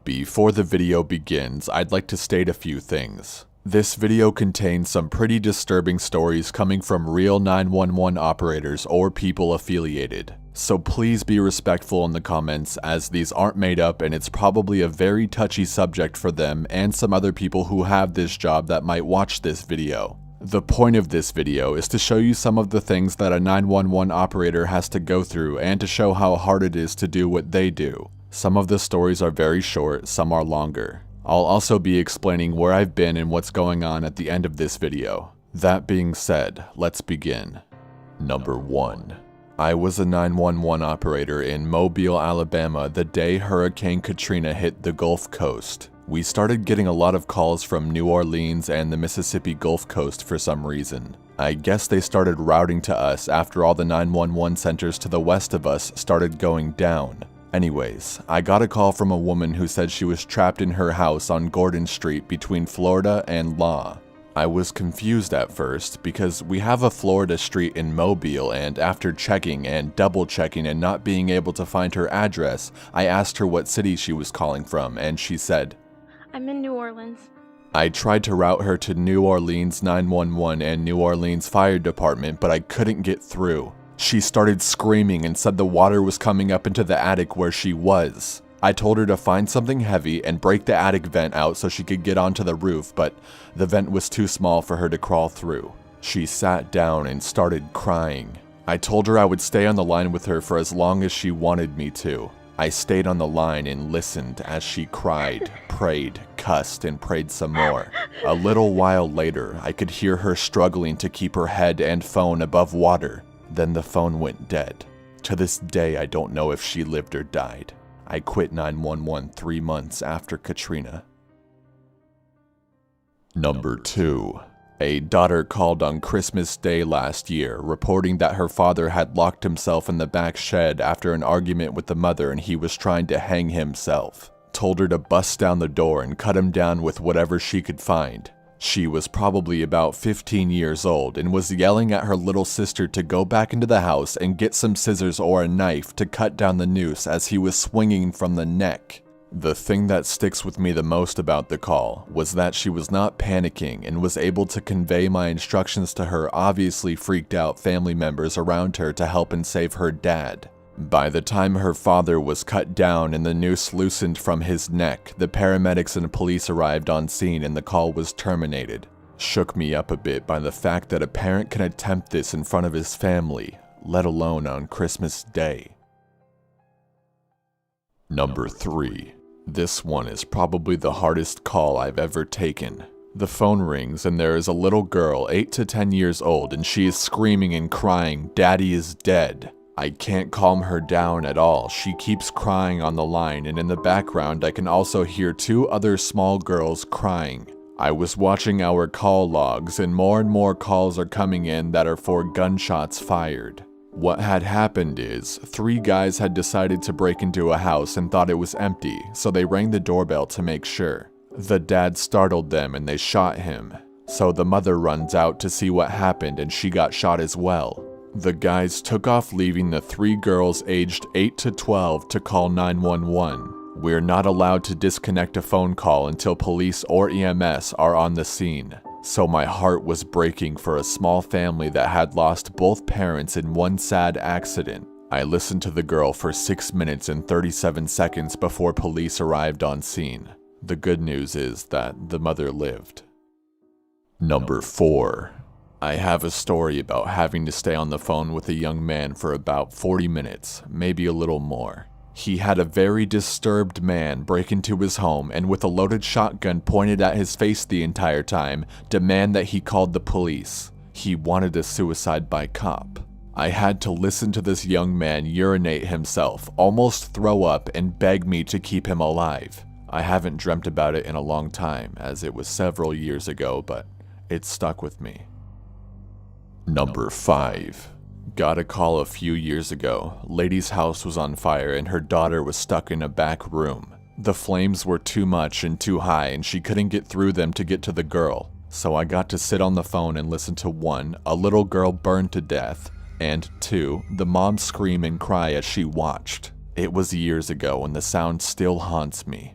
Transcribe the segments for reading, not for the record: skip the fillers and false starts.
Before the video begins, I'd like to state a few things. This video contains some pretty disturbing stories coming from real 911 operators or people affiliated. So please be respectful in the comments, as these aren't made up and it's probably a very touchy subject for them and some other people who have this job that might watch this video. The point of this video is to show you some of the things that a 911 operator has to go through and to show how hard it is to do what they do. Some of the stories are very short, some are longer. I'll also be explaining where I've been and what's going on at the end of this video. That being said, let's begin. Number 1. I was a 911 operator in Mobile, Alabama the day Hurricane Katrina hit the Gulf Coast. We started getting a lot of calls from New Orleans and the Mississippi Gulf Coast for some reason. I guess they started routing to us after all the 911 centers to the west of us started going down. Anyways, I got a call from a woman who said she was trapped in her house on Gordon Street between Florida and Law. I was confused at first because we have a Florida street in Mobile, and after checking and double checking and not being able to find her address, I asked her what city she was calling from, and she said, "I'm in New Orleans." I tried to route her to New Orleans 911 and New Orleans Fire Department, but I couldn't get through. She started screaming and said the water was coming up into the attic where she was. I told her to find something heavy and break the attic vent out so she could get onto the roof, but the vent was too small for her to crawl through. She sat down and started crying. I told her I would stay on the line with her for as long as she wanted me to. I stayed on the line and listened as she cried, prayed, cussed, and prayed some more. A little while later, I could hear her struggling to keep her head and phone above water. Then the phone went dead. To this day, I don't know if she lived or died. I quit 911 3 months after Katrina. Number 2. A daughter called on Christmas Day last year, reporting that her father had locked himself in the back shed after an argument with the mother and he was trying to hang himself. Told her to bust down the door and cut him down with whatever she could find. She was probably about 15 years old and was yelling at her little sister to go back into the house and get some scissors or a knife to cut down the noose as he was swinging from the neck. The thing that sticks with me the most about the call was that she was not panicking and was able to convey my instructions to her obviously freaked out family members around her to help and save her dad. By the time her father was cut down and the noose loosened from his neck, the paramedics and police arrived on scene and the call was terminated. Shook me up a bit by the fact that a parent can attempt this in front of his family, let alone on Christmas Day. Number 3. This one is probably the hardest call I've ever taken. The phone rings and there is a little girl 8 to 10 years old and she is screaming and crying, "Daddy is dead." I can't calm her down at all. She keeps crying on the line, and in the background I can also hear 2 other small girls crying. I was watching our call logs and more calls are coming in that are for gunshots fired. What had happened is, 3 guys had decided to break into a house and thought it was empty, so they rang the doorbell to make sure. The dad startled them and they shot him. So the mother runs out to see what happened and she got shot as well. The guys took off, leaving the 3 girls aged 8 to 12 to call 911. We're not allowed to disconnect a phone call until police or EMS are on the scene. So my heart was breaking for a small family that had lost both parents in one sad accident. I listened to the girl for 6 minutes and 37 seconds before police arrived on scene. The good news is that the mother lived. Number 4. I have a story about having to stay on the phone with a young man for about 40 minutes, maybe a little more. He had a very disturbed man break into his home and with a loaded shotgun pointed at his face the entire time, demand that he called the police. He wanted a suicide by cop. I had to listen to this young man urinate himself, almost throw up, and beg me to keep him alive. I haven't dreamt about it in a long time, as it was several years ago, but it stuck with me. Number 5. Got a call a few years ago. Lady's house was on fire and her daughter was stuck in a back room. The flames were too much and too high and she couldn't get through them to get to the girl. So I got to sit on the phone and listen to 1, a little girl burned to death, and 2, the mom scream and cry as she watched. It was years ago and the sound still haunts me.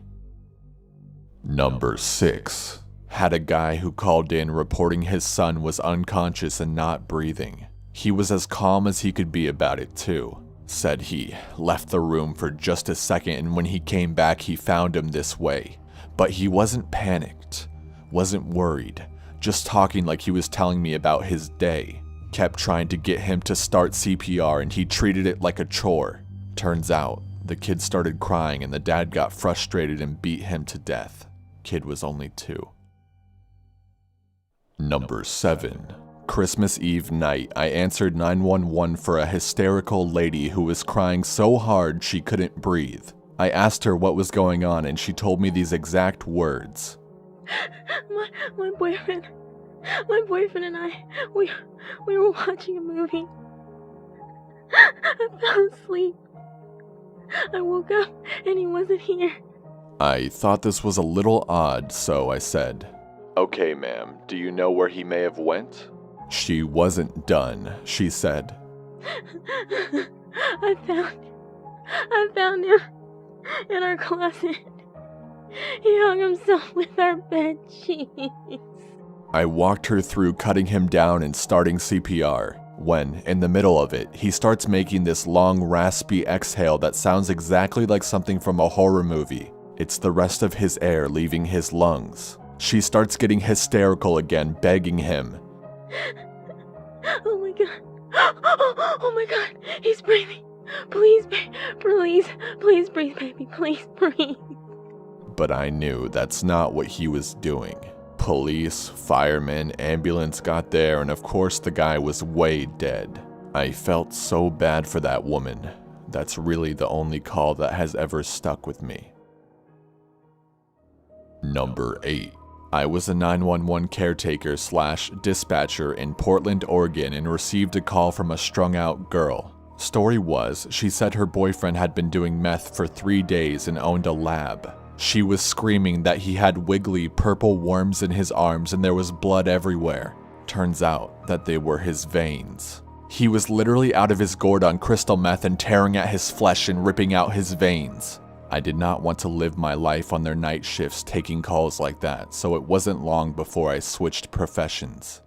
Number 6. Had a guy who called in reporting his son was unconscious and not breathing. He was as calm as he could be about it too. Said he left the room for just a second and when he came back he found him this way. But he wasn't panicked, wasn't worried, just talking like he was telling me about his day. Kept trying to get him to start CPR and he treated it like a chore. Turns out, the kid started crying and the dad got frustrated and beat him to death. Kid was only 2. Number 7. Christmas Eve night, I answered 911 for a hysterical lady who was crying so hard she couldn't breathe. I asked her what was going on and she told me these exact words. My boyfriend and I, we were watching a movie. I fell asleep. I woke up and he wasn't here. I thought this was a little odd, so I said, "Okay, ma'am, do you know where he may have went?" She wasn't done. She said, I found him in our closet. He hung himself with our bed sheets. I walked her through cutting him down and starting CPR, when, in the middle of it, he starts making this long, raspy exhale that sounds exactly like something from a horror movie. It's the rest of his air leaving his lungs. She starts getting hysterical again, begging him. Oh my god. Oh my god. He's breathing. Please breathe, baby. Please breathe. But I knew that's not what he was doing. Police, firemen, ambulance got there, and of course the guy was way dead. I felt so bad for that woman. That's really the only call that has ever stuck with me. Number 8. I was a 911 caretaker / dispatcher in Portland, Oregon and received a call from a strung out girl. Story was, she said her boyfriend had been doing meth for 3 days and owned a lab. She was screaming that he had wiggly purple worms in his arms and there was blood everywhere. Turns out that they were his veins. He was literally out of his gourd on crystal meth and tearing at his flesh and ripping out his veins. I did not want to live my life on their night shifts taking calls like that, so it wasn't long before I switched professions.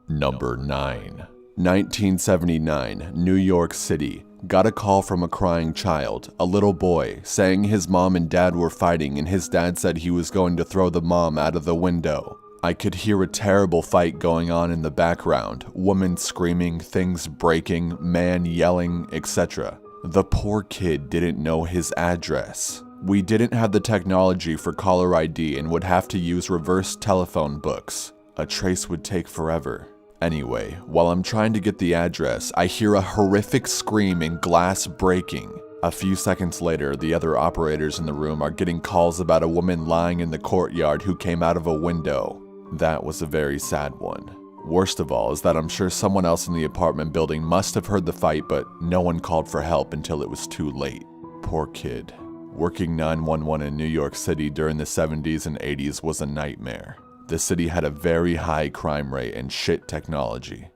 Number 9. 1979, New York City. Got a call from a crying child, a little boy, saying his mom and dad were fighting and his dad said he was going to throw the mom out of the window. I could hear a terrible fight going on in the background, woman screaming, things breaking, man yelling, etc. The poor kid didn't know his address. We didn't have the technology for caller ID and would have to use reverse telephone books. A trace would take forever. Anyway, while I'm trying to get the address, I hear a horrific scream and glass breaking. A few seconds later, the other operators in the room are getting calls about a woman lying in the courtyard who came out of a window. That was a very sad one. Worst of all is that I'm sure someone else in the apartment building must have heard the fight, but no one called for help until it was too late. Poor kid. Working 911 in New York City during the 70s and 80s was a nightmare. The city had a very high crime rate and shit technology.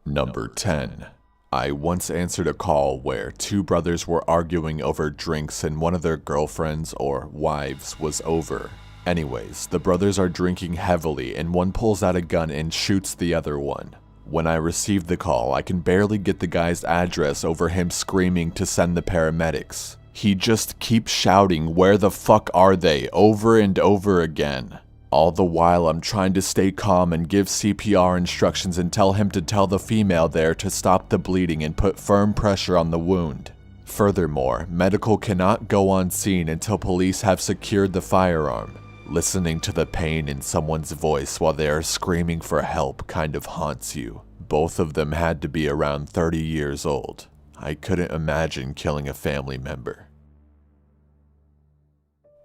Number 10. I once answered a call where 2 brothers were arguing over drinks and one of their girlfriends or wives was over. Anyways, the brothers are drinking heavily and one pulls out a gun and shoots the other one. When I received the call, I can barely get the guy's address over him screaming to send the paramedics. He just keeps shouting, "Where the fuck are they?" over and over again. All the while I'm trying to stay calm and give CPR instructions and tell him to tell the female there to stop the bleeding and put firm pressure on the wound. Furthermore, medical cannot go on scene until police have secured the firearm. Listening to the pain in someone's voice while they are screaming for help kind of haunts you. Both of them had to be around 30 years old. I couldn't imagine killing a family member.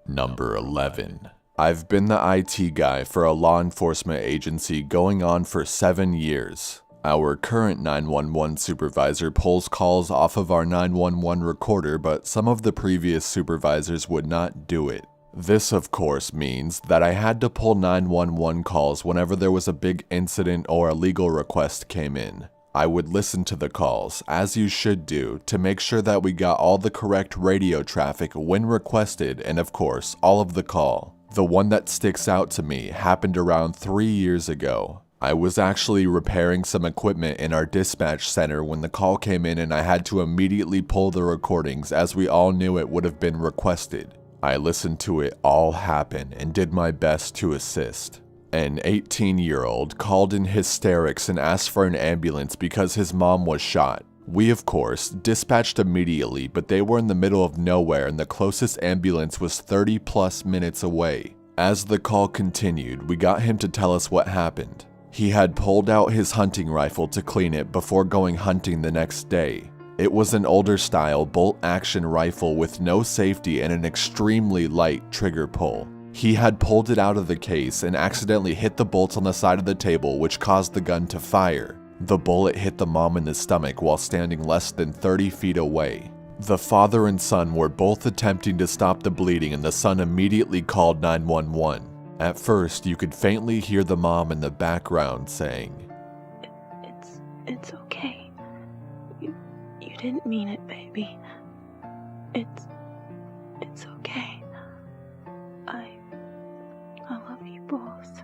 Number 11. I've been the IT guy for a law enforcement agency going on for 7 years. Our current 911 supervisor pulls calls off of our 911 recorder, but some of the previous supervisors would not do it. This, of course, means that I had to pull 911 calls whenever there was a big incident or a legal request came in. I would listen to the calls, as you should do, to make sure that we got all the correct radio traffic when requested and of course, all of the call. The one that sticks out to me happened around 3 years ago. I was actually repairing some equipment in our dispatch center when the call came in and I had to immediately pull the recordings as we all knew it would have been requested. I listened to it all happen and did my best to assist. An 18-year-old called in hysterics and asked for an ambulance because his mom was shot. We, of course, dispatched immediately, but they were in the middle of nowhere and the closest ambulance was 30+ minutes away. As the call continued, we got him to tell us what happened. He had pulled out his hunting rifle to clean it before going hunting the next day. It was an older style bolt-action rifle with no safety and an extremely light trigger pull. He had pulled it out of the case and accidentally hit the bolts on the side of the table, which caused the gun to fire. The bullet hit the mom in the stomach while standing less than 30 feet away. The father and son were both attempting to stop the bleeding and the son immediately called 911. At first, you could faintly hear the mom in the background saying, It's okay. You didn't mean it, baby. It's okay. I love you both.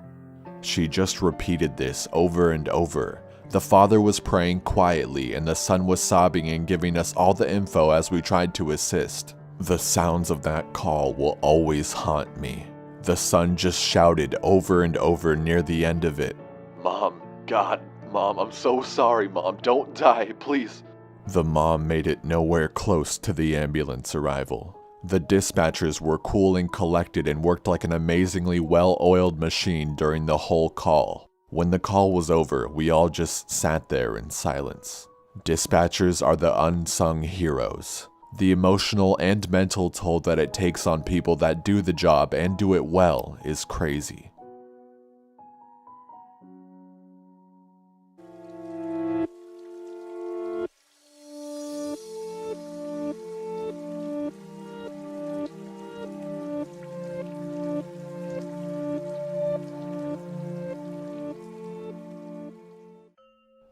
She just repeated this over and over. The father was praying quietly and the son was sobbing and giving us all the info as we tried to assist. The sounds of that call will always haunt me. The son just shouted over and over near the end of it, "Mom, God, Mom, I'm so sorry, Mom, don't die, please." The mom made it nowhere close to the ambulance arrival. The dispatchers were cool and collected and worked like an amazingly well-oiled machine during the whole call. When the call was over, we all just sat there in silence. Dispatchers are the unsung heroes. The emotional and mental toll that it takes on people that do the job and do it well is crazy.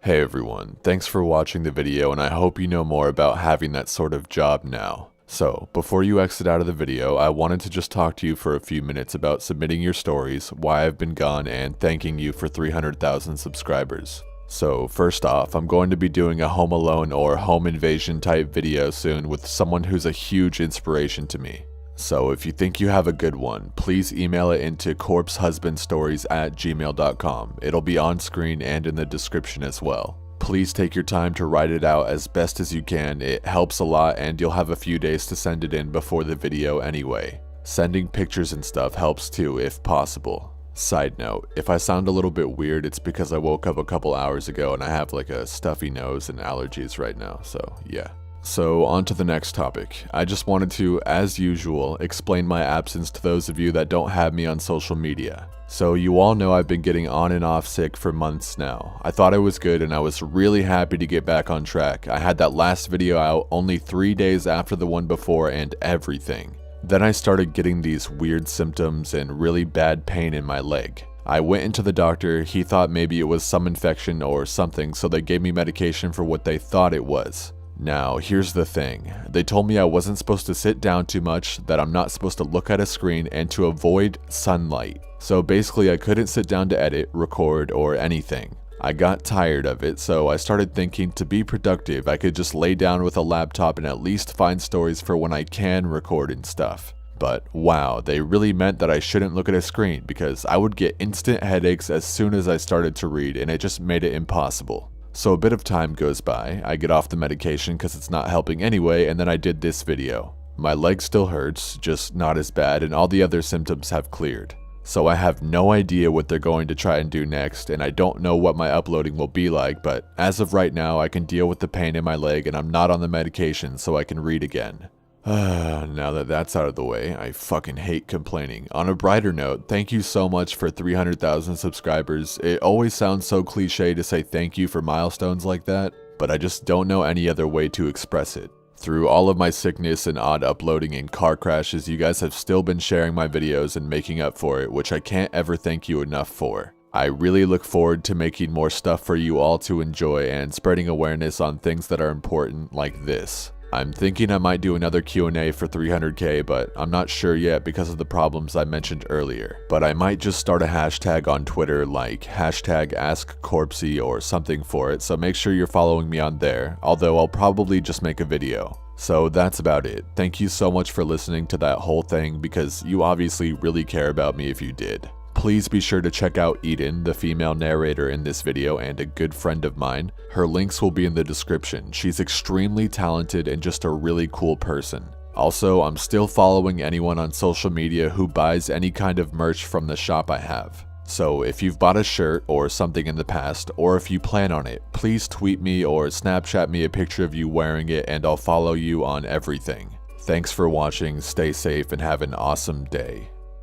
Hey everyone, thanks for watching the video and I hope you know more about having that sort of job now. So, before you exit out of the video, I wanted to just talk to you for a few minutes about submitting your stories, why I've been gone, and thanking you for 300,000 subscribers. So, first off, I'm going to be doing a Home Alone or home invasion type video soon with someone who's a huge inspiration to me. So if you think you have a good one, please email it into corpsehusbandstories@gmail.com. It'll be on screen and in the description as well. Please take your time to write it out as best as you can. It helps a lot and you'll have a few days to send it in before the video anyway. Sending pictures and stuff helps too if possible. Side note, if I sound a little bit weird, it's because I woke up a couple hours ago and I have like a stuffy nose and allergies right now, so yeah. So on to the next topic. I just wanted to, as usual, explain my absence to those of you that don't have me on social media. So you all know I've been getting on and off sick for months now. I thought I was good and I was really happy to get back on track. I had that last video out only 3 days after the one before and everything. Then I started getting these weird symptoms and really bad pain in my leg. I went into the doctor, he thought maybe it was some infection or something, so they gave me medication for what they thought it was. Now, here's the thing. They told me I wasn't supposed to sit down too much, that I'm not supposed to look at a screen, and to avoid sunlight. So basically I couldn't sit down to edit, record, or anything. I got tired of it, so I started thinking to be productive, I could just lay down with a laptop and at least find stories for when I can record and stuff. But wow, they really meant that I shouldn't look at a screen because I would get instant headaches as soon as I started to read and it just made it impossible. So a bit of time goes by, I get off the medication because it's not helping anyway, and then I did this video. My leg still hurts, just not as bad, and all the other symptoms have cleared. So I have no idea what they're going to try and do next, and I don't know what my uploading will be like, but as of right now I can deal with the pain in my leg and I'm not on the medication so I can read again. Now that that's out of the way, I fucking hate complaining. On a brighter note, thank you so much for 300,000 subscribers. It always sounds so cliche to say thank you for milestones like that, but I just don't know any other way to express it. Through all of my sickness and odd uploading and car crashes, you guys have still been sharing my videos and making up for it, which I can't ever thank you enough for. I really look forward to making more stuff for you all to enjoy and spreading awareness on things that are important like this. I'm thinking I might do another Q&A for 300k, but I'm not sure yet because of the problems I mentioned earlier. But I might just start a hashtag on Twitter like #AskCorpsey or something for it, so make sure you're following me on there, although I'll probably just make a video. So that's about it. Thank you so much for listening to that whole thing because you obviously really care about me if you did. Please be sure to check out Eden, the female narrator in this video and a good friend of mine. Her links will be in the description. She's extremely talented and just a really cool person. Also, I'm still following anyone on social media who buys any kind of merch from the shop I have. So if you've bought a shirt or something in the past, or if you plan on it, please tweet me or Snapchat me a picture of you wearing it and I'll follow you on everything. Thanks for watching, stay safe, and have an awesome day.